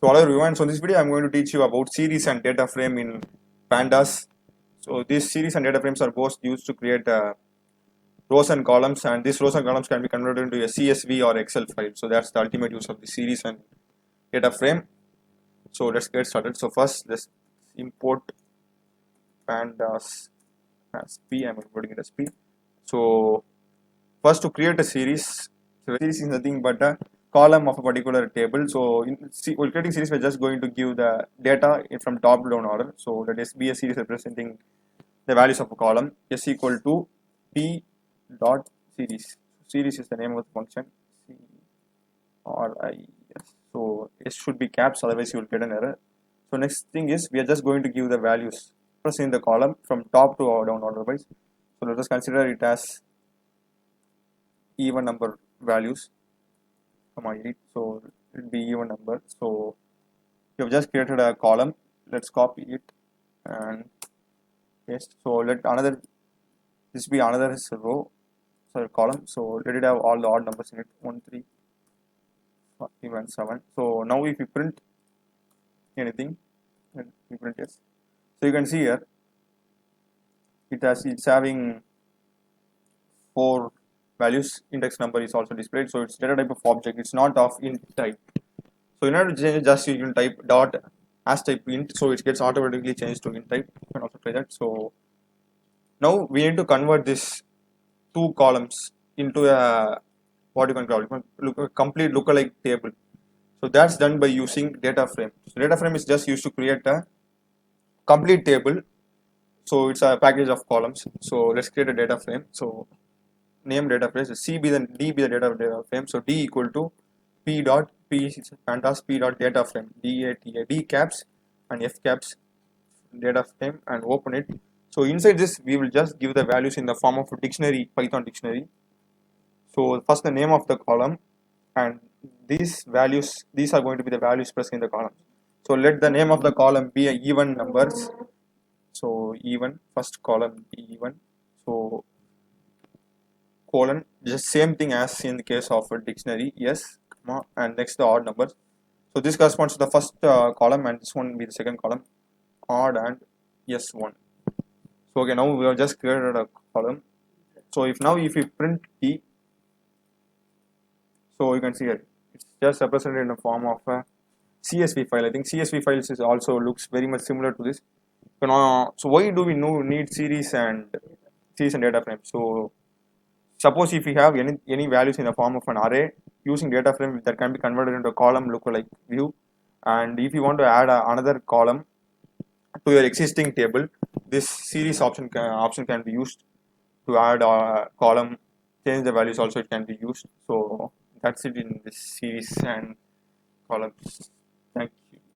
So hello everyone, so in this video I'm going to teach you about series and data frame in Pandas. So these series and data frames are both used to create rows and columns, and these rows and columns can be converted into a CSV or Excel file. So that's the ultimate use of the series and data frame. So let's get started. So first let's import Pandas as P. I'm importing it as P. So first, to create a series, so a series is nothing but a column of a particular table. So while creating series, we're just going to give the data from top to down order. So let us be a series representing the values of a column. S equal to P dot series. Series is the name of the function. C-R-I-S. So S should be caps, otherwise you will get an error. So next thing is we are just going to give the values in the column from top to down order wise. So let us consider it as even number values, 8. So it will be even number. So you have just created a column. Let's copy it and paste. So let this be another row, sorry, column. So let it have all the odd numbers in it, 1, 3, 5, and 7. So now if you print anything, we print yes. So you can see here it's having 4 values. Index number is also displayed. So it's data type of object. It's not of int type. So in order to change, just you can type dot as type int, so it gets automatically changed to int type. You can also try that. So now we need to convert this 2 columns into a what you can call it, a complete lookalike table. So that's done by using data frame. So data frame is just used to create a complete table. So it's a package of columns. So let's create a data frame. So name data frame. So D be the data frame. So D equal to P dot Pandas P dot data frame, D caps and F caps data frame, and open it. So inside this we will just give the values in the form of a dictionary, Python dictionary. So first the name of the column, and these are going to be the values present in the column. So let the name of the column be a even numbers. So even, first column be even. So colon, just same thing as in the case of a dictionary, yes, comma, and next the odd numbers. So this corresponds to the first column, and this one will be the second column, odd and S1. So okay, now we have just created a column. So if we print T, so you can see here it's just represented in the form of a CSV file. I think CSV files is also looks very much similar to this. So why do we need series and data frame? So suppose if we have any values in the form of an array, using data frame that can be converted into a column lookalike view, and if you want to add another column to your existing table, this series option can be used to add a column, change the values also, it can be used. So that's it in this series and columns.